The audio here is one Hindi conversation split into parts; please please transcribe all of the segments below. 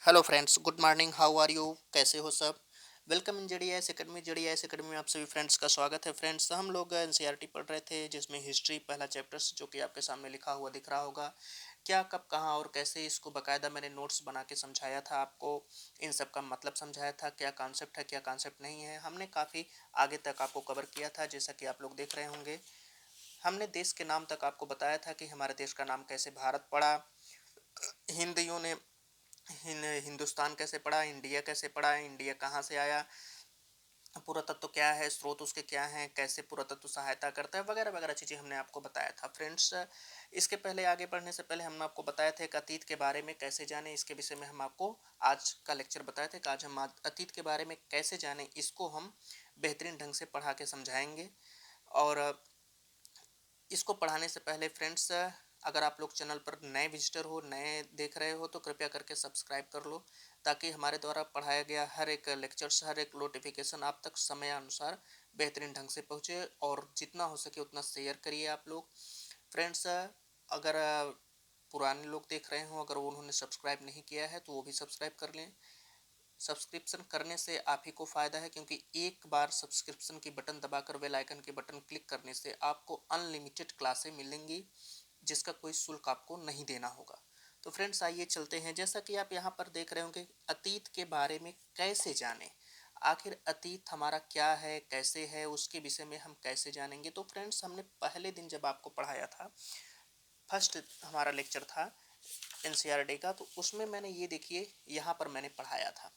Hello friends, good morning. How are you? कैसे हो सब? Welcome in JDS academy. JDS academy में आप सभी फ्रेंड्स का स्वागत है। फ्रेंड्स, हम लोग एनसीईआरटी पढ़ रहे थे, जिसमें हिस्ट्री पहला चैप्टर्स जो कि आपके सामने लिखा हुआ दिख रहा होगा। क्या, कब, कहाँ और कैसे, इसको बकायदा मैंने नोट्स बना के समझाया था आपको। इन सब का मतलब समझाया था, क्या कॉन्सेप्ट है क्या कॉन्सेप्ट नहीं है। हमने काफ़ी आगे तक आपको कवर किया था, जैसा कि आप लोग देख रहे होंगे। हमने देश के नाम तक आपको बताया था कि हमारे देश का नाम कैसे भारत पड़ा। हिंदियों ने हिंदुस्तान कैसे पढ़ा, इंडिया कैसे पढ़ा, इंडिया कहाँ से आया, पुरातत्व क्या है, स्रोत उसके क्या हैं, कैसे पुरातत्व सहायता करता है, वगैरह वगैरह चीज़ें हमने आपको बताया था। फ्रेंड्स, इसके पहले आगे बढ़ने से पहले हमने आपको बताया था कि अतीत के बारे में कैसे जाने, इसके विषय में हम आपको आज का लेक्चर बताए थे कि आज हम अतीत के बारे में कैसे जाने, इसको हम बेहतरीन ढंग से पढ़ा के समझाएंगे। और इसको पढ़ाने से पहले फ्रेंड्स, अगर आप लोग चैनल पर नए विजिटर हो, नए देख रहे हो, तो कृपया करके सब्सक्राइब कर लो, ताकि हमारे द्वारा पढ़ाया गया हर एक लेक्चर्स, हर एक नोटिफिकेशन आप तक समय अनुसार बेहतरीन ढंग से पहुँचे। और जितना हो सके उतना शेयर करिए आप लोग। फ्रेंड्स, अगर पुराने लोग देख रहे हो, अगर उन्होंने सब्सक्राइब नहीं किया है तो वो भी सब्सक्राइब कर लें। सब्सक्रिप्शन करने से आप ही को फ़ायदा है, क्योंकि एक बार सब्सक्रिप्शन की बटन दबाकर बेल आइकन के बटन क्लिक करने से आपको अनलिमिटेड क्लासें मिलेंगी, जिसका कोई शुल्क आपको नहीं देना होगा। तो फ्रेंड्स, आइए चलते हैं। जैसा कि आप यहाँ पर देख रहे होंगे, अतीत के बारे में कैसे जानें, आखिर अतीत हमारा क्या है, कैसे है, उसके विषय में हम कैसे जानेंगे। तो फ्रेंड्स, हमने पहले दिन जब आपको पढ़ाया था, फर्स्ट हमारा लेक्चर था एनसीईआरटी का, तो उसमें मैंने ये देखिए यहाँ पर मैंने पढ़ाया था।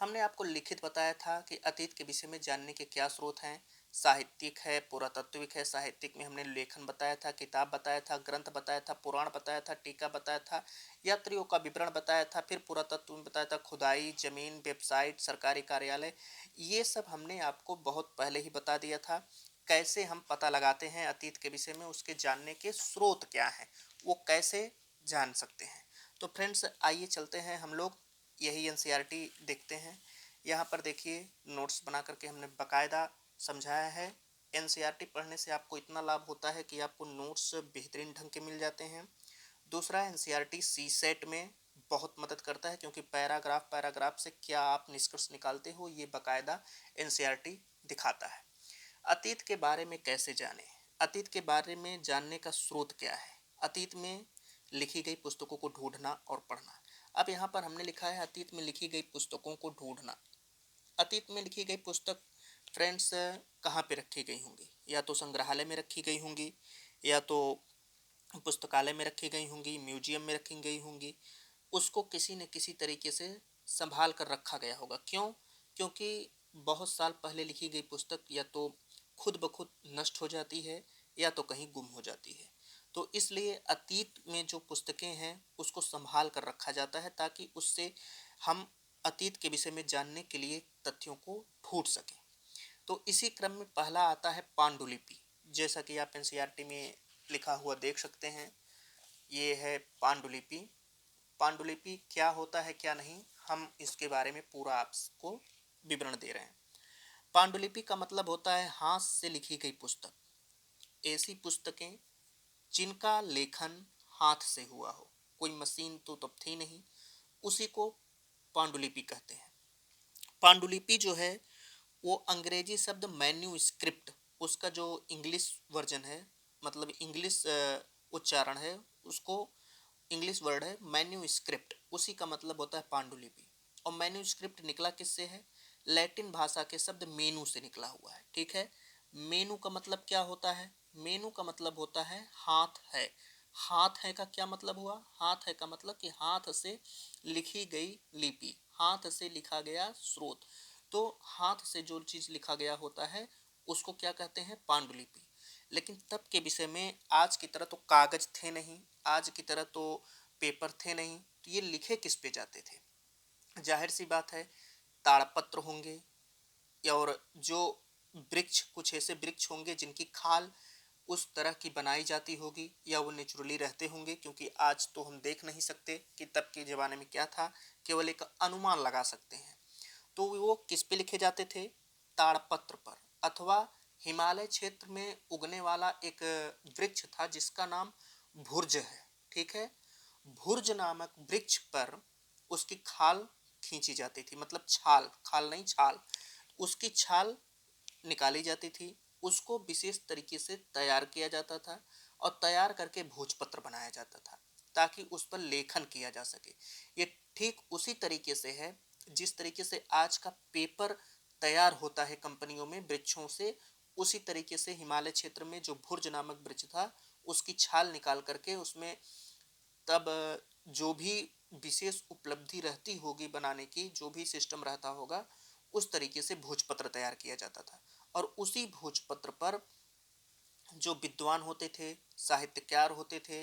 हमने आपको लिखित बताया था कि अतीत के विषय में जानने के क्या स्रोत हैं। साहित्यिक है, पुरातात्विक है। साहित्यिक में हमने लेखन बताया था, किताब बताया था, ग्रंथ बताया था, पुराण बताया था, टीका बताया था, यात्रियों का विवरण बताया था। फिर पुरातत्व में बताया था खुदाई, जमीन, वेबसाइट, सरकारी कार्यालय। ये सब हमने आपको बहुत पहले ही बता दिया था। कैसे हम पता लगाते हैं अतीत के विषय में, उसके जानने के स्रोत क्या हैं, वो कैसे जान सकते हैं। तो फ्रेंड्स, आइए चलते हैं हम लोग, यही एनसीईआरटी देखते हैं। यहाँ पर देखिए, नोट्स बना करके हमने बकायदा समझाया है। एनसीईआरटी पढ़ने से आपको इतना लाभ होता है कि आपको नोट्स बेहतरीन ढंग के मिल जाते हैं। दूसरा, एनसीईआरटी सी सेट में बहुत मदद करता है, क्योंकि पैराग्राफ पैराग्राफ से क्या आप निष्कर्ष निकालते हो, ये बकायदा एनसीईआरटी दिखाता है। अतीत के बारे में कैसे जाने, अतीत के बारे में जानने का स्रोत क्या है। अतीत में लिखी गई पुस्तकों को ढूंढना और पढ़ना। अब यहाँ पर हमने लिखा है अतीत में लिखी गई पुस्तकों को ढूंढना। अतीत में लिखी गई पुस्तक फ्रेंड्स कहाँ पे रखी गई होंगी? या तो संग्रहालय में रखी गई होंगी, या तो पुस्तकालय में रखी गई होंगी, म्यूजियम में रखी गई होंगी। उसको किसी न किसी तरीके से संभाल कर रखा गया होगा। क्यों? क्योंकि बहुत साल पहले लिखी गई पुस्तक या तो खुद ब खुद नष्ट हो जाती है, या तो कहीं गुम हो जाती है। तो इसलिए अतीत में जो पुस्तकें हैं उसको संभाल कर रखा जाता है, ताकि उससे हम अतीत के विषय में जानने के लिए तथ्यों को ढूंढ सकें। तो इसी क्रम में पहला आता है पांडुलिपि। जैसा कि आप एनसीईआरटी में लिखा हुआ देख सकते हैं, ये है पांडुलिपि। पांडुलिपि क्या होता है क्या नहीं, हम इसके बारे में पूरा आपको विवरण दे रहे हैं। पांडुलिपि का मतलब होता है हाथ से लिखी गई पुस्तक। ऐसी पुस्तकें जिनका लेखन हाथ से हुआ हो, कोई मशीन तो तब थी नहीं, उसी को पांडुलिपि कहते हैं। पांडुलिपि जो है वो अंग्रेजी शब्द मैन्यूस्क्रिप्ट, उसका जो इंग्लिश वर्जन है, मतलब इंग्लिश उच्चारण है, उसको इंग्लिश वर्ड है मैन्यूस्क्रिप्ट, उसी का मतलब होता है पांडुलिपि। और मैन्यूस्क्रिप्ट निकला किससे है? लैटिन भाषा के शब्द मेनू से निकला हुआ है। ठीक है। मेनू का मतलब क्या होता है? मेनू का मतलब होता है हाथ है। हाथ है का क्या मतलब हुआ? हाथ है का मतलब कि हाथ से लिखी गई लिपि, हाथ से लिखा गया स्रोत। तो हाथ से जो चीज लिखा गया होता है उसको क्या कहते हैं? पांडुलिपि। लेकिन तब के विषय में आज की तरह तो कागज थे नहीं, आज की तरह तो पेपर थे नहीं, तो ये लिखे किस पे जाते थे? जाहिर सी बात है, ताड़पत्र होंगे, या और जो वृक्ष, कुछ ऐसे वृक्ष होंगे जिनकी खाल उस तरह की बनाई जाती होगी, या वो नेचुरली रहते होंगे, क्योंकि आज तो हम देख नहीं सकते कि तब के ज़माने में क्या था, केवल एक अनुमान लगा सकते हैं। तो वो किस पे लिखे जाते थे? ताड़पत्र पर, अथवा हिमालय क्षेत्र में उगने वाला एक वृक्ष था जिसका नाम भुर्ज है। ठीक है। भुर्ज नामक वृक्ष पर उसकी खाल खींची जाती थी, मतलब छाल, खाल नहीं छाल, उसकी छाल निकाली जाती थी, उसको विशेष तरीके से तैयार किया जाता था और तैयार करके भोजपत्र बनाया जाता था ताकि उस पर लेखन किया जा सके। ये ठीक उसी तरीके से है जिस तरीके से आज का पेपर तैयार होता है कंपनियों में वृक्षों से, उसी तरीके से हिमालय क्षेत्र में जो भुर्ज नामक वृक्ष था उसकी छाल निकाल करके उसमें तब जो भी विशेष उपलब्धि रहती होगी बनाने की, जो भी सिस्टम रहता होगा, उस तरीके से भोजपत्र तैयार किया जाता था और उसी भोजपत्र पर जो विद्वान होते थे, साहित्यकार होते थे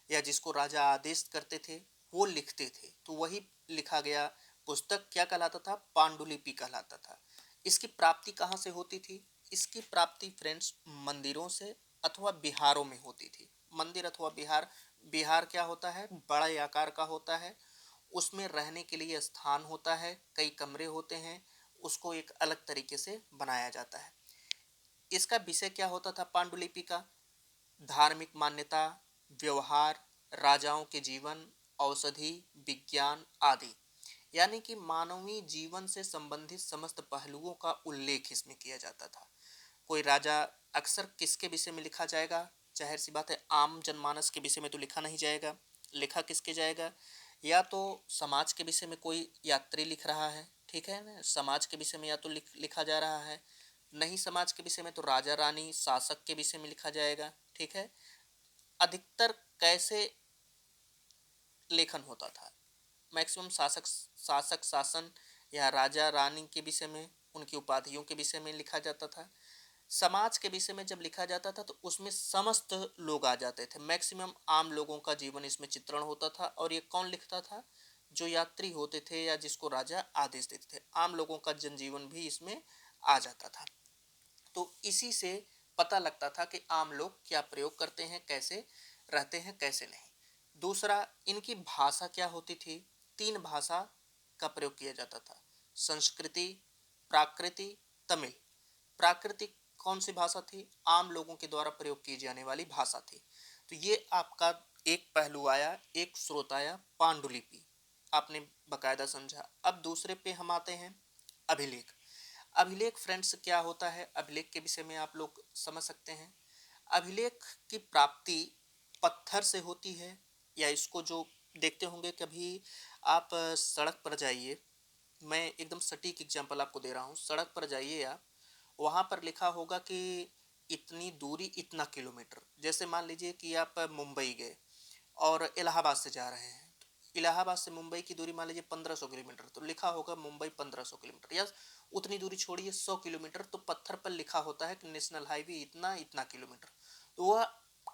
या जिसको राजा आदेश करते थे, वो लिखते थे। तो वही लिखा गया पुस्तक क्या कहलाता था? पांडुलिपि कहलाता था। इसकी प्राप्ति कहाँ से होती थी? इसकी प्राप्ति फ्रेंड्स मंदिरों से अथवा बिहारों में होती थी। मंदिर अथवा बिहार, बिहार क्या होता है? बड़े आकार का होता है, उसमें रहने के लिए स्थान होता है, कई कमरे होते हैं, उसको एक अलग तरीके से बनाया जाता है। इसका विषय क्या होता था पांडुलिपि का? धार्मिक मान्यता, व्यवहार, राजाओं के जीवन, औषधि, विज्ञान आदि, यानी कि मानवीय जीवन से संबंधित समस्त पहलुओं का उल्लेख इसमें किया जाता था। कोई राजा, अक्सर किसके विषय में लिखा जाएगा? जाहिर सी बात है आम जनमानस के विषय में तो लिखा नहीं जाएगा। लिखा किसके जाएगा? या तो समाज के विषय में कोई यात्री लिख रहा है, ठीक है ना, समाज के विषय में या तो लिखा जा रहा है, नहीं समाज के विषय में तो राजा रानी शासक के विषय में लिखा जाएगा, ठीक है। अधिकतर कैसे लेखन होता था? मैक्सिमम शासक शासक शासन या राजा रानी के विषय में, उनकी उपाधियों के विषय में लिखा जाता था। समाज के विषय में जब लिखा जाता था तो उसमें समस्त लोग आ जाते थे, मैक्सिमम आम लोगों का जीवन इसमें चित्रण होता था। और ये कौन लिखता था? जो यात्री होते थे या जिसको राजा आदेश देते थे, आम लोगों का जनजीवन भी इसमें आ जाता था। तो इसी से पता लगता था कि आम लोग क्या प्रयोग करते हैं, कैसे रहते हैं, कैसे नहीं। दूसरा, इनकी भाषा क्या होती थी? 3 भाषा का प्रयोग किया जाता था, संस्कृति, प्राकृति, तमिल। प्राकृतिक कौन सी भाषा थी? आम लोगों के द्वारा प्रयोग की जाने वाली भाषा थी। तो ये आपका एक पहलू आया, एक स्रोत आया पांडुलिपि, आपने बकायदा समझा। अब दूसरे पे हम आते हैं, अभिलेख। अभिलेख फ्रेंड्स क्या होता है? अभिलेख के विषय में आप लोग समझ सकते हैं। अभिलेख की प्राप्ति पत्थर से होती है, या इसको जो देखते होंगे कभी आप सड़क पर जाइए, मैं एकदम सटीक एग्जांपल आपको दे रहा हूँ, सड़क पर जाइए आप, वहाँ पर लिखा होगा कि इतनी दूरी इतना किलोमीटर। जैसे मान लीजिए कि आप मुंबई गए और इलाहाबाद से जा रहे हैं, तो इलाहाबाद से मुंबई की दूरी मान लीजिए 1500 किलोमीटर, तो लिखा होगा मुंबई 1500 किलोमीटर, या उतनी दूरी छोड़िए 100 किलोमीटर, तो पत्थर पर लिखा होता है कि नेशनल हाईवे इतना इतना किलोमीटर। तो वह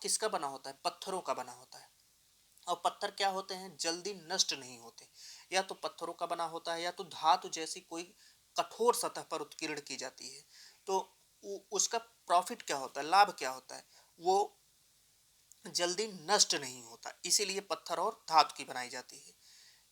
किसका बना होता है? पत्थरों का बना होता है। और पत्थर क्या होते हैं? जल्दी नष्ट नहीं होते। या तो पत्थरों का बना होता है या तो धातु जैसी कोई कठोर सतह पर उत्कीर्ण की जाती है। तो उसका प्रॉफिट क्या होता है, लाभ क्या होता है? वो जल्दी नष्ट नहीं होता, इसीलिए पत्थर और धातु की बनाई जाती है।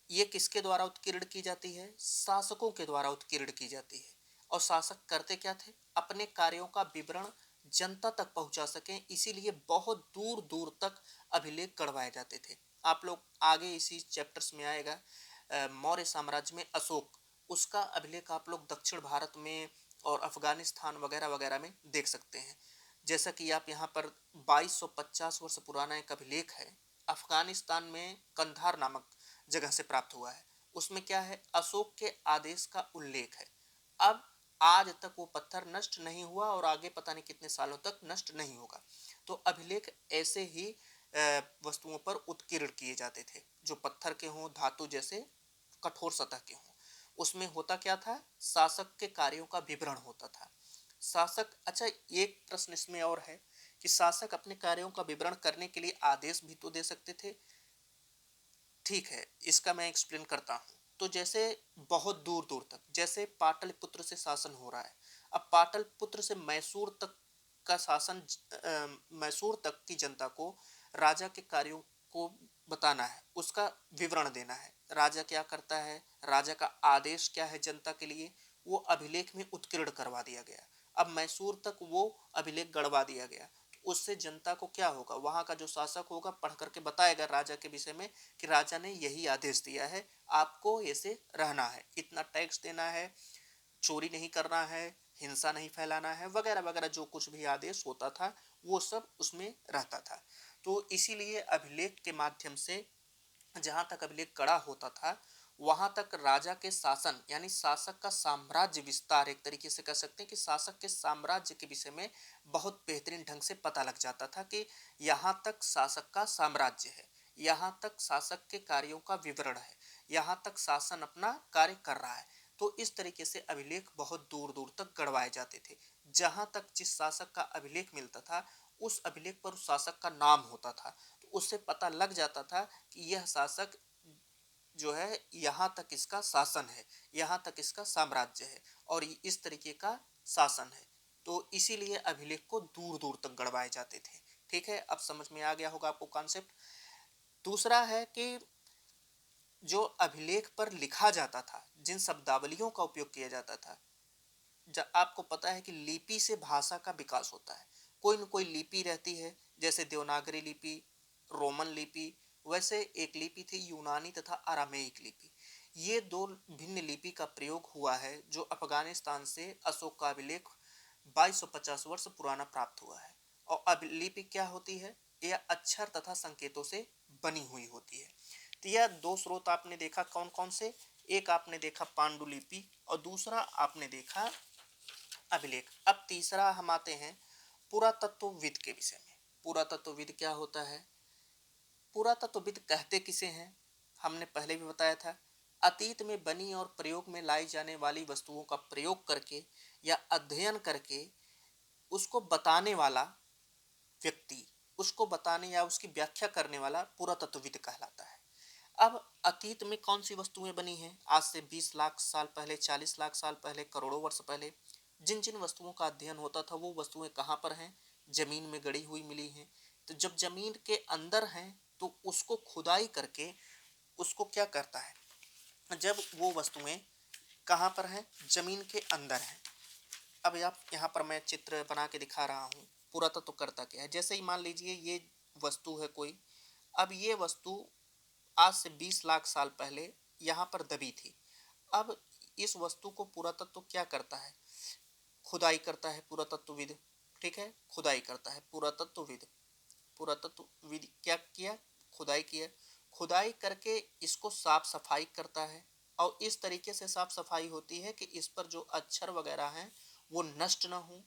ये किसके द्वारा उत्कीर्ण की जाती है? शासकों के द्वारा उत्कीर्ण की जाती है। और शासक करते क्या थे? अपने कार्यों का विवरण जनता तक पहुंचा सकें, इसीलिए बहुत दूर दूर तक अभिलेख गढ़वाए जाते थे। आप लोग आगे इसी चैप्टर्स में आएगा, मौर्य साम्राज्य में अशोक, उसका अभिलेख आप लोग दक्षिण भारत में और अफगानिस्तान वगैरह वगैरह में देख सकते हैं। जैसा कि आप यहाँ पर 2250 वर्ष पुराना एक अभिलेख है, अफगानिस्तान में कंधार नामक जगह से प्राप्त हुआ है। उसमें क्या है? अशोक के आदेश का उल्लेख है। अब आज तक वो पत्थर नष्ट नहीं हुआ और आगे पता नहीं कितने सालों तक नष्ट नहीं होगा। तो अभिलेख ऐसे ही वस्तुओं पर उत्कीर्ण किए जाते थे, जो पत्थर के हों, धातु जैसे कठोर सतह के हों। उसमें होता क्या था? शासक के कार्यों का विवरण होता था। शासक, अच्छा एक प्रश्न इसमें और है कि शासक अपने कार्यों का विवरण करने के लिए आदेश भी तो दे सकते थे। ठीक है, इसका मैं एक्सप्लेन करता हूँ। तो जैसे बहुत दूर दूर तक, जैसे पाटलिपुत्र से शासन हो रहा है, अब पाटलिपुत्र से मैसूर तक का शासन, मैसूर तक की जनता को राजा के कार्यों को बताना है, उसका विवरण देना है, राजा क्या करता है, राजा का आदेश क्या है जनता के लिए, वो अभिलेख में उत्कीर्ण करवा दिया गया। अब मैसूर तक वो अभिलेख गढ़वा दिया गया। उससे जनता को क्या होगा, वहाँ का जो शासक होगा पढ़ करके बताएगा राजा के विषय में कि राजा ने यही आदेश दिया है, आपको ऐसे रहना है, इतना टैक्स देना है, चोरी नहीं करना है, हिंसा नहीं फैलाना है, वगैरह वगैरह जो कुछ भी आदेश होता था वो सब उसमें रहता था। तो इसीलिए अभिलेख के माध्यम से जहां तक अभिलेख गढ़ा होता था वहां तक राजा के शासन यानी शासक का साम्राज्य विस्तार, एक तरीके से कह सकते हैं कि शासक के साम्राज्य के विषय में बहुत बेहतरीन ढंग से पता लग जाता था कि यहाँ तक शासक का साम्राज्य है, यहाँ तक शासक के कार्यों का विवरण है, यहाँ तक शासन अपना कार्य कर रहा है। तो इस तरीके से अभिलेख बहुत दूर दूर तक गढ़वाए जाते थे। जहां तक जिस शासक का अभिलेख मिलता था उस अभिलेख पर उस शासक का नाम होता था, तो उससे पता लग जाता था कि यह शासक जो है यहाँ तक इसका शासन है, यहाँ तक इसका साम्राज्य है और इस तरीके का शासन है। तो इसीलिए अभिलेख को दूर दूर तक गढ़वाए जाते थे। ठीक है, अब समझ में आ गया होगा आपको कॉन्सेप्ट। दूसरा है कि जो अभिलेख पर लिखा जाता था, जिन शब्दावलियों का उपयोग किया जाता था, आपको पता है कि लिपि से भाषा का विकास होता है। कोई न कोई लिपि रहती है, जैसे देवनागरी लिपि, रोमन लिपि, वैसे एक लिपि थी यूनानी तथा अरामेइक लिपि। ये दो भिन्न लिपि का प्रयोग हुआ है जो अफगानिस्तान से अशोक का अभिलेख 2250 वर्ष पुराना प्राप्त हुआ है। और अब लिपि क्या होती है, यह अक्षर तथा संकेतों से बनी हुई होती है। तो यह दो स्रोत आपने देखा कौन कौन से, एक आपने देखा पांडुलिपि और दूसरा आपने देखा अभिलेख। अब तीसरा हम आते हैं पुरातत्वविद के विषय में। पुरातत्वविद क्या होता है? पुरातत्वविद कहते किसे हैं? हमने पहले भी बताया था, अतीत में बनी और प्रयोग में लाई जाने वाली वस्तुओं का प्रयोग करके या अध्ययन करके उसको बताने वाला व्यक्ति, उसको बताने या उसकी व्याख्या करने वाला पुरातत्वविद कहलाता है। अब अतीत में कौन सी वस्तुएं बनी हैं? आज से 20 लाख साल पहले, 40 लाख साल पहले, करोड़ों वर्ष पहले जिन जिन वस्तुओं का अध्ययन होता था वो वस्तुएं कहाँ पर हैं? जमीन में गड़ी हुई मिली हैं। तो जब जमीन के अंदर हैं तो उसको खुदाई करके उसको क्या करता है, जब वो वस्तुएं कहाँ पर हैं? जमीन के अंदर हैं। अब आप यहाँ पर मैं चित्र बना के दिखा रहा हूँ। पुरातत्व करता क्या है, जैसे ही मान लीजिए ये वस्तु है कोई, अब ये वस्तु आज से 20 लाख साल पहले यहाँ पर दबी थी। अब इस वस्तु को पुरातत्व क्या करता है? खुदाई करता है पुरातत्वविद। ठीक है, खुदाई करता है पुरातत्वविद। पुरातत्वविद क्या किया? खुदाई किया। खुदाई करके इसको साफ सफाई करता है और इस तरीके से साफ सफाई होती है कि इस पर जो अक्षर वगैरह हैं वो नष्ट ना हो।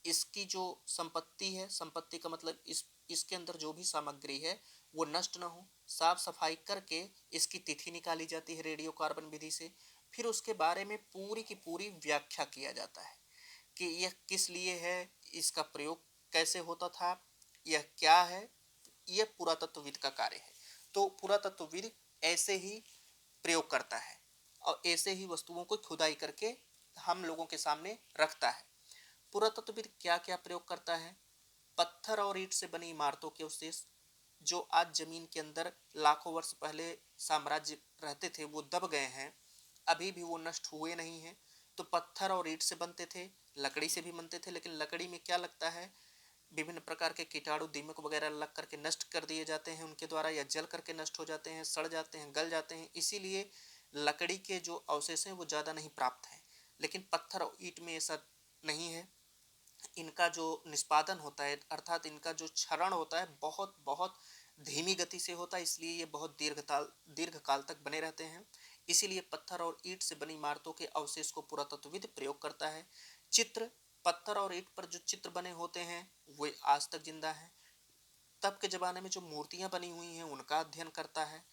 इसकी जो संपत्ति है, संपत्ति का मतलब इसके अंदर जो भी सामग्री है वो नष्ट ना हो। साफ सफाई करके इसकी तिथि निकाली जाती है रेडियो कार्बन विधि से। फिर उसके बारे में पूरी की पूरी व्याख्या किया जाता है कि यह किस लिए है, इसका प्रयोग कैसे होता था, यह क्या है। यह पुरातत्वविद का कार्य है। तो पुरातत्वविद ऐसे ही प्रयोग करता है और ऐसे ही वस्तुओं को खुदाई करके हम लोगों के सामने रखता है। पुरातत्वविद क्या क्या प्रयोग करता है? पत्थर और ईंट से बनी इमारतों के अवशेष जो आज जमीन के अंदर लाखों वर्ष पहले साम्राज्य रहते थे वो दब गए हैं, अभी भी वो नष्ट हुए नहीं हैं। तो पत्थर और ईंट से बनते थे, लकड़ी से भी बनते थे, लेकिन लकड़ी में क्या लगता है, विभिन्न प्रकार के कीटाणु दीमक वगैरह लग करके नष्ट कर दिए जाते हैं उनके द्वारा, या जल करके नष्ट हो जाते हैं, सड़ जाते हैं, गल जाते हैं। इसीलिए लकड़ी के जो अवशेष हैं वो ज़्यादा नहीं प्राप्त हैं। लेकिन पत्थर और ईंट में ऐसा नहीं है। इनका जो निष्पादन होता है अर्थात इनका जो क्षरण होता है बहुत बहुत धीमी गति से होता है, इसलिए ये बहुत दीर्घकाल तक बने रहते हैं। इसीलिए पत्थर और ईंट से बनी इमारतों के अवशेष को पुरातत्वविद प्रयोग करता है। चित्र, पत्थर और ईंट पर जो चित्र बने होते हैं वे आज तक जिंदा हैं। तब के जमाने में जो मूर्तियां बनी हुई हैं उनका अध्ययन करता है।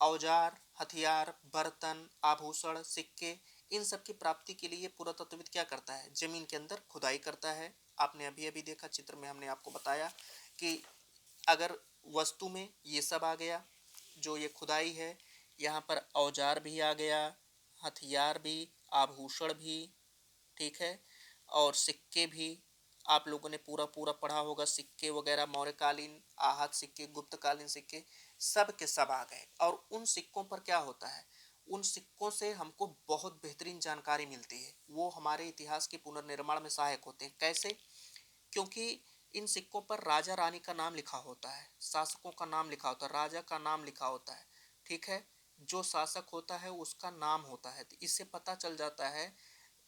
औजार, हथियार, बर्तन, आभूषण, सिक्के, इन सब की प्राप्ति के लिए पुरातत्वविद क्या करता है? जमीन के अंदर खुदाई करता है। आपने अभी अभी देखा चित्र में, हमने आपको बताया कि अगर वस्तु में ये सब आ गया, जो ये खुदाई है, यहाँ पर औजार भी आ गया, हथियार भी, आभूषण भी, ठीक है, और सिक्के भी। आप लोगों ने पूरा पूरा पढ़ा होगा, सिक्के वगैरह मौर्यकालीन, आहत सिक्के, गुप्तकालीन सिक्के, सब के सब आ गए। और उन सिक्कों पर क्या होता है, उन सिक्कों से हमको बहुत बेहतरीन जानकारी मिलती है, वो हमारे इतिहास के पुनर्निर्माण में सहायक होते हैं। कैसे? क्योंकि इन सिक्कों पर राजा रानी का नाम लिखा होता है, शासकों का नाम लिखा होता है, राजा का नाम लिखा होता है। ठीक है, जो शासक होता है उसका नाम होता है, तो इससे पता चल जाता है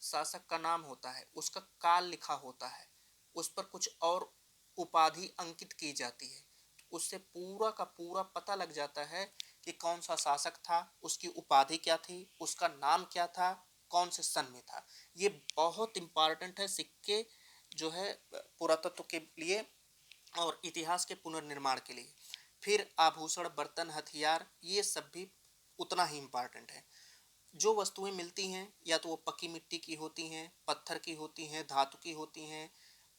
शासक का नाम होता है, उसका काल लिखा होता है, उस पर कुछ और उपाधि अंकित की जाती है, उससे पूरा का पूरा पता लग जाता है कि कौन सा शासक था, उसकी उपाधि क्या थी, उसका नाम क्या था, कौन से सन में था। ये बहुत इंपॉर्टेंट है सिक्के जो है पुरातत्व के लिए और इतिहास के पुनर्निर्माण के लिए। फिर आभूषण, बर्तन, हथियार, ये सब भी उतना ही इम्पॉर्टेंट है। जो वस्तुएं मिलती हैं या तो वो पक्की मिट्टी की होती हैं, पत्थर की होती हैं, धातु की होती हैं,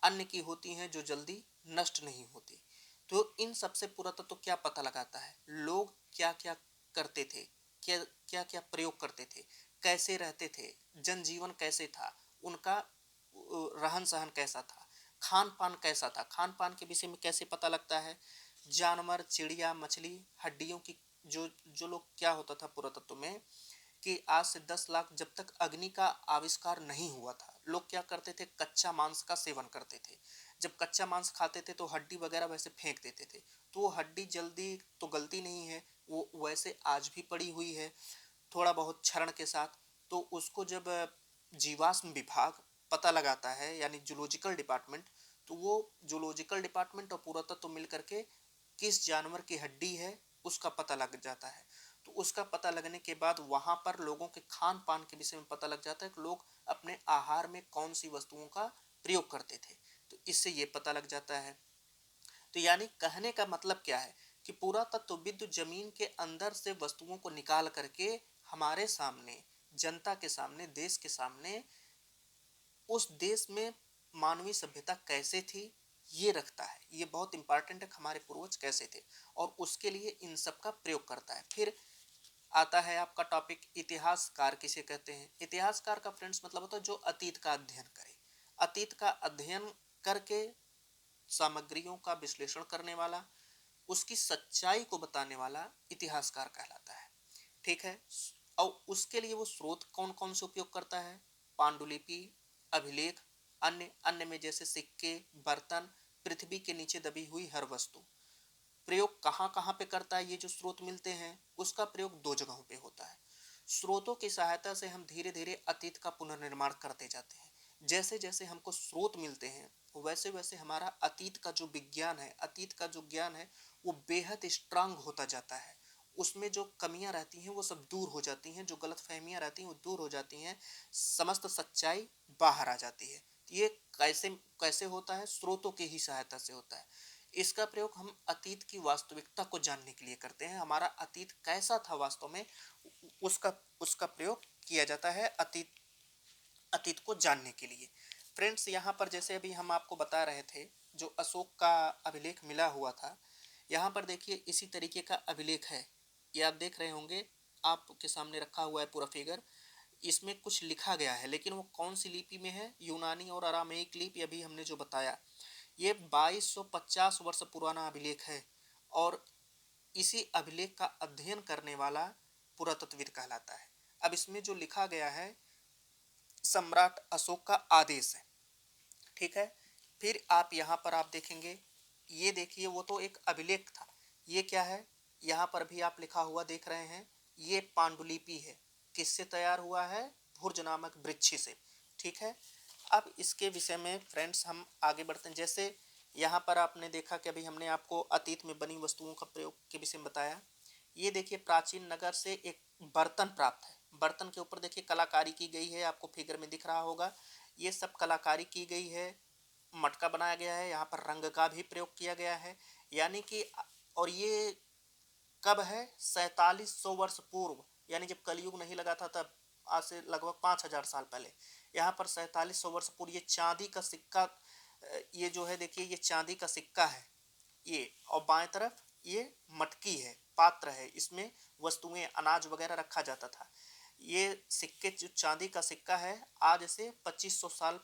अन्य की होती हैं जो जल्दी नष्ट नहीं होती। तो इन सबसे पुरातत्व क्या पता लगाता है, लोग क्या क्या करते थे, क्या क्या क्या प्रयोग करते थे, कैसे रहते थे, जनजीवन कैसे था, उनका रहन सहन कैसा था, खान पान कैसा था, खान पान के विषय में कैसे पता लगता है, जानवर, चिड़िया, मछली, हड्डियों की जो जो लोग क्या होता था पुरातत्व में कि आज से 10 लाख जब तक अग्नि का आविष्कार नहीं हुआ था, लोग क्या करते थे, कच्चा मांस का सेवन करते थे। जब कच्चा मांस खाते थे तो हड्डी वगैरह वैसे फेंक देते थे, तो वो हड्डी जल्दी तो गलती नहीं है, वो वैसे आज भी पड़ी हुई है थोड़ा बहुत क्षरण के साथ। तो उसको जब जीवाश्म विभाग पता लगाता है यानी जूलॉजिकल डिपार्टमेंट, तो वो जूलॉजिकल डिपार्टमेंट और पुरातत्व मिल करके किस जानवर की हड्डी है उसका पता लग जाता है। तो उसका पता लगने के बाद वहां पर लोगों के खान पान के विषय में पता लग जाता है कि लोग अपने आहार में कौन सी वस्तुओं का प्रयोग करते थे, तो इससे ये पता लग जाता है। तो यानी कहने का मतलब क्या है कि पुरातत्वविद जमीन के अंदर से वस्तुओं को निकाल करके हमारे सामने, जनता के सामने, देश के सामने, उस देश में मानवीय सभ्यता कैसे थी ये रखता है। ये बहुत इंपॉर्टेंट है हमारे पूर्वज कैसे थे, और उसके लिए इन सब का प्रयोग करता है। फिर आता है आपका टॉपिक इतिहासकार किसे कहते हैं। इतिहासकार का फ्रेंड्स मतलब होता है जो अतीत का अध्ययन करे, अतीत का अध्ययन करके सामग्रियों का विश्लेषण करने वाला, उसकी सच्चाई को बताने वाला इतिहासकार कहलाता है। ठीक है, और उसके लिए वो स्रोत कौन कौन से उपयोग करता है, पांडुलिपि, अभिलेख, अन्य अन्य में जैसे सिक्के, बर्तन, पृथ्वी के नीचे दबी हुई हर वस्तु। प्रयोग कहाँ कहाँ पे करता है, ये जो स्रोत मिलते हैं उसका प्रयोग दो जगहों पे होता है। स्रोतों की सहायता से हम धीरे धीरे अतीत का पुनर्निर्माण करते जाते हैं। जैसे जैसे हमको स्रोत मिलते हैं वैसे वैसे हमारा अतीत का जो विज्ञान है, अतीत का जो ज्ञान है, वो बेहद स्ट्रांग होता जाता है। उसमें जो कमियां रहती हैं वो सब दूर हो जाती हैं, जो गलत फहमियां रहती हैं वो दूर हो जाती हैं, समस्त सच्चाई बाहर आ जाती है। ये कैसे कैसे होता है, स्रोतों की ही सहायता से होता है। इसका प्रयोग हम अतीत की वास्तविकता को जानने के लिए करते हैं, हमारा अतीत कैसा था वास्तव में, उसका उसका प्रयोग किया जाता है अतीत अतीत को जानने के लिए। फ्रेंड्स यहाँ पर जैसे अभी हम आपको बता रहे थे जो अशोक का अभिलेख मिला हुआ था, यहाँ पर देखिए इसी तरीके का अभिलेख है, ये आप देख रहे होंगे, आपके सामने रखा हुआ है पूरा फिगर। इसमें कुछ लिखा गया है लेकिन वो कौन सी लिपि में है, यूनानी और अरामेइक लिपि, अभी हमने जो बताया। ये 2250 वर्ष पुराना अभिलेख है और इसी अभिलेख का अध्ययन करने वाला पुरातत्वविद कहलाता है। अब इसमें जो लिखा गया है सम्राट अशोक का आदेश है। ठीक है, फिर आप यहाँ पर आप देखेंगे, ये देखिए वो तो एक अभिलेख था, ये क्या है, यहाँ पर भी आप लिखा हुआ देख रहे हैं, ये पांडुलिपि है। किससे तैयार हुआ है, भुर्ज नामक वृक्ष से। ठीक है, अब इसके विषय में फ्रेंड्स हम आगे बढ़ते हैं। जैसे यहाँ पर आपने देखा कि अभी हमने आपको अतीत में बनी वस्तुओं का प्रयोग के विषय में बताया। ये देखिए प्राचीन नगर से एक बर्तन प्राप्त है, बर्तन के ऊपर देखिए कलाकारी की गई है, आपको फिगर में दिख रहा होगा, ये सब कलाकारी की गई है, मटका बनाया गया है, यहाँ पर रंग का भी प्रयोग किया गया है। यानी कि और ये कब है, 4700 वर्ष पूर्व, यानी जब कलयुग नहीं लगा था तब, आज से लगभग 5000 साल पहले। यहाँ पर 4700 वर्ष पूर्व ये चांदी का सिक्का, ये जो है देखिए ये चांदी का सिक्का है ये, और बाएं तरफ ये मटकी है, पात्र है, इसमें वस्तुएं अनाज वगैरह रखा जाता था। ये सिक्के जो चांदी का सिक्का है, आज से 2500 साल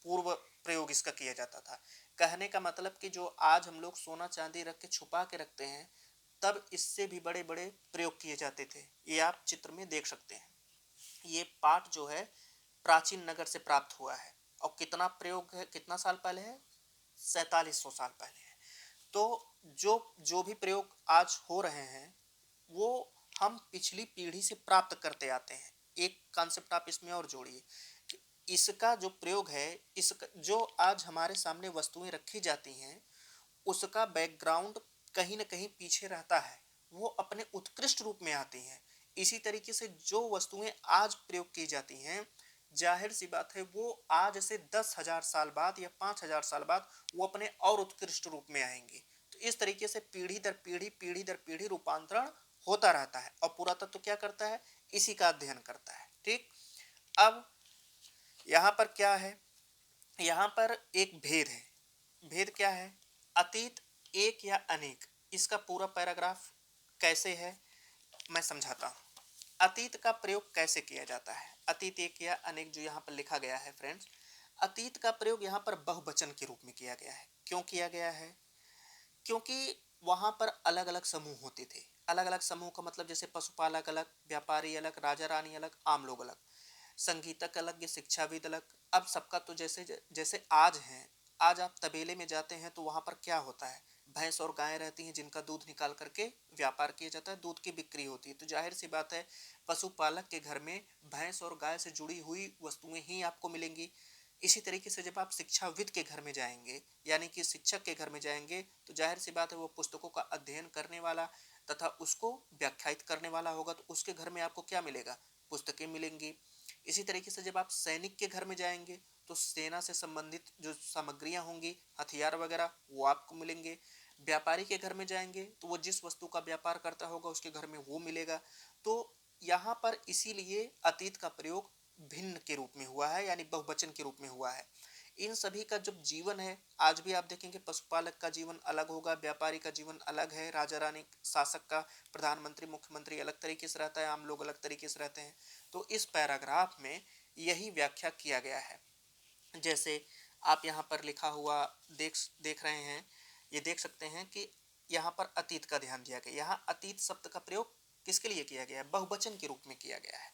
पूर्व प्रयोग इसका किया जाता था। कहने का मतलब कि जो आज हम लोग सोना चांदी रख के छुपा के रखते हैं, तब इससे भी बड़े बड़े प्रयोग किए जाते थे, ये आप चित्र में देख सकते हैं। ये पाठ जो है प्राचीन नगर से प्राप्त हुआ है, और कितना प्रयोग है, कितना साल पहले है, 4700 साल पहले है। तो जो जो भी प्रयोग आज हो रहे हैं वो हम पिछली पीढ़ी से प्राप्त करते आते हैं। एक कॉन्सेप्ट आप इसमें और जोड़िए कि इसका जो प्रयोग है, इसका जो आज हमारे सामने वस्तुएं रखी जाती हैं, उसका बैकग्राउंड कहीं न कहीं पीछे रहता है। वो अपने उत्कृष्ट रूप में आती हैं। इसी तरीके से जो वस्तुएं आज प्रयोग की जाती हैं, ज़ाहिर-सी बात है वो आज से 10,000 साल बाद या 5,000 साल बाद वो अपने और उत्कृष्ट रूप में आएँगी। तो इस तरीके से पीढ़ी दर पीढ़ी रूपांतरण होता रहता है और पुरातत्व क्या करता है? इसी का अध्ययन करता है। ठीक? अब यहाँ पर क्या है? यहाँ पर एक भेद है। भेद क्या है? अतीत, एक या अनेक, इसका पूरा पैराग्राफ कैसे है मैं समझाता हूँ। अतीत का प्रयोग कैसे किया जाता है? अतीत, एक या अनेक जो यहाँ पर लिखा गया है फ्रेंड्स, अतीत का प्रयोग यहाँ पर बहुवचन के रूप में किया गया है। क्यों किया गया है? क्योंकि वहाँ पर अलग-अलग समूह होते थे। अलग-अलग समूह का मतलब जैसे पशुपालक अलग, व्यापारी अलग, राजा-रानी अलग, आम लोग अलग, संगीतक अलग, ये शिक्षाविद अलग। अब सबका तो जैसे जैसे आज हैं, आज आप तबेले में जाते हैं तो वहाँ पर क्या होता है? भैंस और गायें रहती हैं जिनका दूध निकाल करके व्यापार किया जाता है, दूध की बिक्री होती है। तो जाहिर सी बात है पशुपालक के घर में भैंस और गाय से जुड़ी हुई वस्तुएं ही आपको मिलेंगी। इसी तरीके से जब आप शिक्षाविद के घर में जाएंगे, यानी कि शिक्षक के घर में जाएंगे, तो जाहिर सी बात है वो पुस्तकों का अध्ययन करने वाला तथा उसको व्याख्यायित करने वाला होगा, तो उसके घर में आपको क्या मिलेगा? पुस्तकें मिलेंगी। इसी तरीके से जब आप सैनिक के घर में जाएंगे तो सेना से संबंधित जो सामग्रियां होंगी, हथियार वगैरह, वो आपको मिलेंगे। व्यापारी के घर में जाएंगे तो वो जिस वस्तु का व्यापार करता होगा उसके घर में वो मिलेगा। तो यहाँ पर इसीलिए अतीत का प्रयोग भिन्न के रूप में हुआ है, यानी बहुवचन के रूप में हुआ है। इन सभी का जब जीवन है, आज भी आप देखेंगे पशुपालक का जीवन अलग होगा, व्यापारी का जीवन अलग है, राजा रानी शासक का, प्रधानमंत्री मुख्यमंत्री अलग तरीके से रहता है, आम लोग अलग तरीके से रहते हैं। तो इस पैराग्राफ में यही व्याख्या किया गया है। जैसे आप यहाँ पर लिखा हुआ देख देख रहे हैं, ये देख सकते हैं कि यहाँ पर अतीत का ध्यान दिया गया। यहाँ अतीत शब्द का प्रयोग किसके लिए किया गया है? बहुवचन के रूप में किया गया है।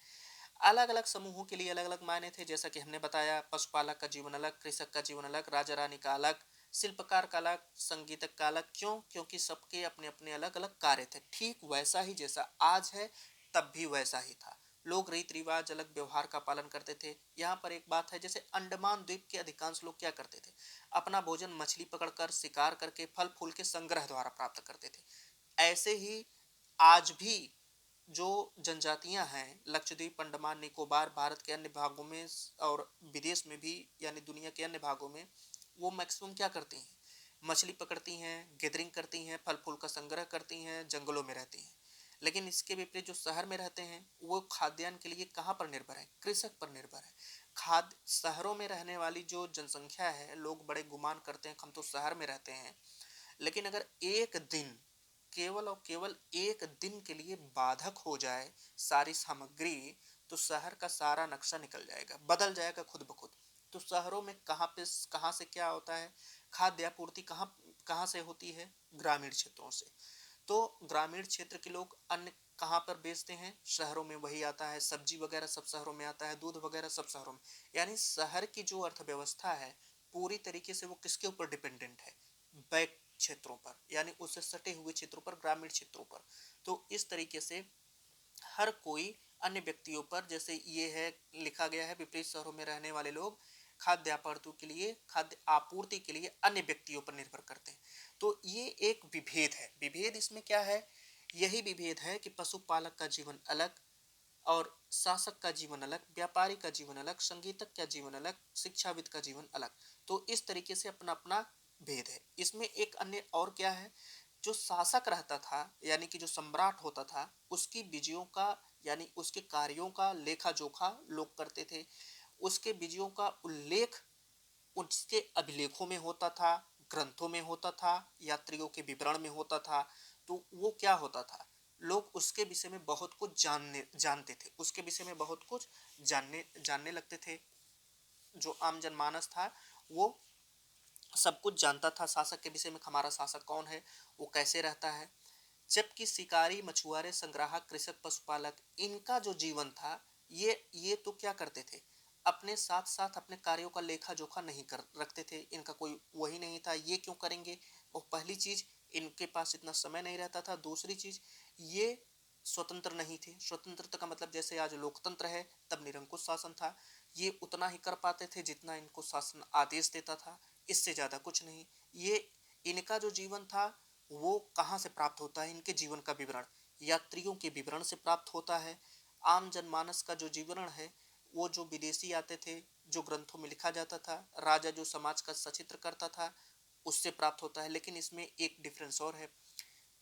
अलग अलग समूहों के लिए अलग अलग मायने थे, जैसा कि हमने बताया पशुपालक का जीवन अलग, कृषक का जीवन अलग, राजा रानी का अलग, शिल्पकार का अलग, संगीतक का अलग। क्यों? क्योंकि सबके अपने अपने अलग अलग कार्य थे। ठीक वैसा ही जैसा आज है तब भी वैसा ही था। लोग रीति रिवाज अलग, व्यवहार का पालन करते थे। यहाँ पर एक बात है, जैसे अंडमान द्वीप के अधिकांश लोग क्या करते थे? अपना भोजन मछली पकड़कर, शिकार करके, फल फूल के संग्रह द्वारा प्राप्त करते थे। ऐसे ही आज भी जो जनजातियां हैं लक्षद्वीप, अंडमान निकोबार, भारत के अन्य भागों में और विदेश में भी, यानी दुनिया के अन्य भागों में, वो मैक्सिमम क्या करती हैं? मछली पकड़ती हैं, गैदरिंग करती हैं, फल फूल का संग्रह करती हैं, जंगलों में रहती हैं। लेकिन इसके विपरीत जो शहर में रहते हैं वो खाद्यान्न के लिए कहाँ पर निर्भर है? कृषक पर निर्भर है। खाद शहरों में रहने वाली जो जनसंख्या है, लोग बड़े गुमान करते हैं हम तो शहर में रहते हैं, लेकिन अगर एक दिन, केवल और केवल एक दिन के लिए बाधक हो जाए सारी सामग्री, तो शहर का सारा नक्शा निकल जाएगा, बदल जाएगा खुद ब खुद। तो शहरों में कहाँ से क्या होता है? खाद्य आपूर्ति कहाँ कहाँ से होती है? ग्रामीण क्षेत्रों से। तो ग्रामीण क्षेत्र के लोग अन्न कहाँ पर बेचते हैं? शहरों में वही आता है। सब्जी वगैरह सब शहरों में आता है, दूध वगैरह सब शहरों में। यानी शहर की जो अर्थव्यवस्था है पूरी तरीके से वो किसके ऊपर डिपेंडेंट है? बैक क्षेत्रों पर, यानी उससे सटे हुए क्षेत्रों पर, ग्रामीण क्षेत्रों पर। तो इस तरीके से हर कोई अन्य व्यक्तियों पर, जैसे ये है लिखा गया है, विपरीत शहरों में रहने वाले लोग खाद्य आपूर्ति के लिए अन्य व्यक्तियों पर निर्भर करते हैं। तो ये एक विभेद है। विभेद इसमें क्या है? यही विभेद है कि पशुपालक का जीवन अलग और शासक का जीवन अलग, व्यापारी का जीवन अलग, संगीतक का जीवन अलग, शिक्षाविद का जीवन अलग। तो इस तरीके से अपना अपना भेद है। इसमें एक अन्य और क्या है? जो शासक रहता था, यानी कि जो सम्राट होता था, उसकी विजयों का, यानी उसके कार्यों का लेखा जोखा लोग करते थे। उसके विजयों का उल्लेख उसके अभिलेखों में होता था, ग्रंथों में होता था, यात्रियों के विवरण में होता था। तो वो क्या होता था? लोग उसके विषय में बहुत कुछ जानते थे, उसके विषय में बहुत कुछ जानने जानने लगते थे। जो आम जनमानस था वो सब कुछ जानता था शासक के विषय में, हमारा शासक कौन है, वो कैसे रहता है। जबकि शिकारी, मछुआरे, संग्राहक, कृषक, पशुपालक, इनका जो जीवन था, ये तो क्या करते थे? अपने साथ साथ अपने कार्यों का लेखा जोखा नहीं कर रखते थे, इनका कोई वही नहीं था, ये क्यों करेंगे। और पहली चीज, इनके पास इतना समय नहीं रहता था। दूसरी चीज, ये स्वतंत्र नहीं थे। स्वतंत्रता का मतलब जैसे आज लोकतंत्र है, तब निरंकुश शासन था। ये उतना ही कर पाते थे जितना इनको शासन आदेश देता था, इससे ज्यादा कुछ नहीं। ये इनका जो जीवन था वो कहाँ से प्राप्त होता है, इनके जीवन का विवरण यात्रियों के विवरण से प्राप्त होता है। आम जनमानस का जो जीवन है वो जो विदेशी आते थे, जो ग्रंथों में लिखा जाता था, राजा जो समाज का सचित्र करता था, उससे प्राप्त होता है। लेकिन इसमें एक डिफरेंस और है,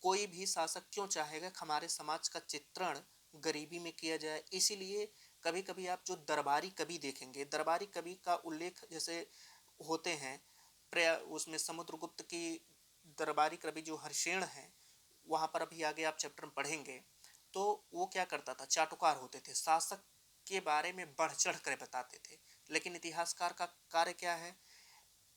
कोई भी शासक क्यों चाहेगा कि हमारे समाज का चित्रण गरीबी में किया जाए। इसीलिए कभी कभी आप जो दरबारी कवि देखेंगे, दरबारी कवि का उल्लेख जैसे होते हैं, उसमें समुद्रगुप्त की दरबारी कवि जो हर्षेण है, वहां पर अभी आगे आप चैप्टर में पढ़ेंगे, तो वो क्या करता था, चाटुकार होते थे, शासक के बारे में बढ़ चढ़ कर बताते थे। लेकिन इतिहासकार का कार्य क्या है,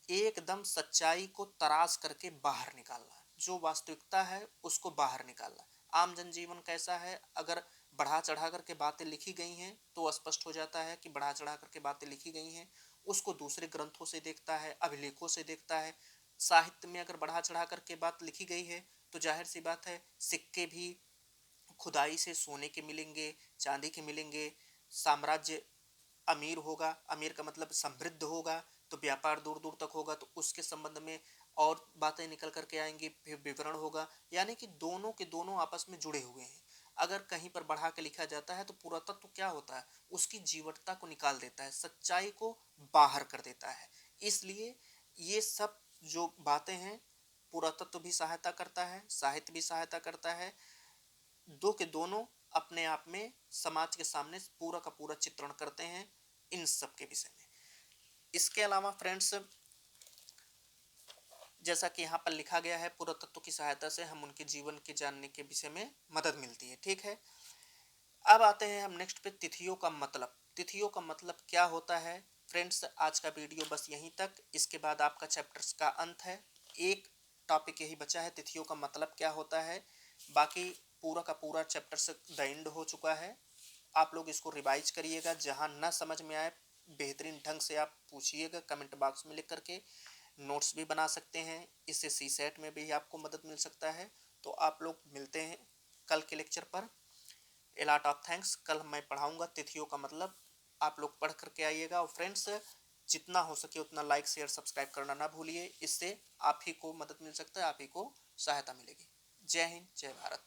एकदम सच्चाई को तराश करके बाहर निकालना, जो वास्तविकता है उसको बाहर निकालना। आम जनजीवन कैसा है, अगर बढ़ा चढ़ा करके बातें लिखी गई हैं तो स्पष्ट हो जाता है कि बढ़ा चढ़ा करके बातें लिखी गई हैं। उसको दूसरे ग्रंथों से देखता है, अभिलेखों से देखता है। साहित्य में अगर बढ़ा चढ़ा करके बात लिखी गई है तो जाहिर सी बात है, सिक्के भी खुदाई से सोने के मिलेंगे, चांदी के मिलेंगे। साम्राज्य अमीर होगा, अमीर का मतलब समृद्ध होगा, तो व्यापार दूर दूर तक होगा, तो उसके संबंध में और बातें निकल करके आएंगी, फिर विवरण होगा। यानी कि दोनों के दोनों आपस में जुड़े हुए हैं। अगर कहीं पर बढ़ा के लिखा जाता है तो पुरातत्व तो क्या होता है, उसकी जीवटता को निकाल देता है, सच्चाई को बाहर कर देता है। इसलिए ये सब जो बातें हैं, पुरातत्व भी सहायता करता है, साहित्य भी सहायता करता है। दो के दोनों अपने आप में समाज के सामने पूरा का पूरा चित्रण करते हैं इन सब के विषय में। इसके अलावा फ्रेंड्स, जैसा कि यहाँ पर लिखा गया है, पुरातत्व की सहायता से हम उनके जीवन के जानने के विषय में मदद मिलती है। ठीक है, अब आते हैं हम नेक्स्ट पे, तिथियों का मतलब। तिथियों का मतलब क्या होता है फ्रेंड्स। आज का वीडियो बस यहीं तक, इसके बाद आपका चैप्टर्स का अंत है। एक टॉपिक यही बचा है, तिथियों का मतलब क्या होता है। बाकी पूरा का पूरा चैप्टर्स द एंड हो चुका है। आप लोग इसको रिवाइज करिएगा, जहां ना समझ में आए बेहतरीन ढंग से आप पूछिएगा कमेंट बॉक्स में लिख करके। नोट्स भी बना सकते हैं, इससे सी सेट में भी आपको मदद मिल सकता है। तो आप लोग मिलते हैं कल के लेक्चर पर। A lot of thanks. कल मैं पढ़ाऊंगा तिथियों का मतलब, आप लोग पढ़ करके आइएगा। और फ्रेंड्स, जितना हो सके उतना लाइक शेयर सब्सक्राइब करना ना भूलिए, इससे आप ही को मदद मिल सकता है, आप ही को सहायता मिलेगी। जय हिंद, जय भारत।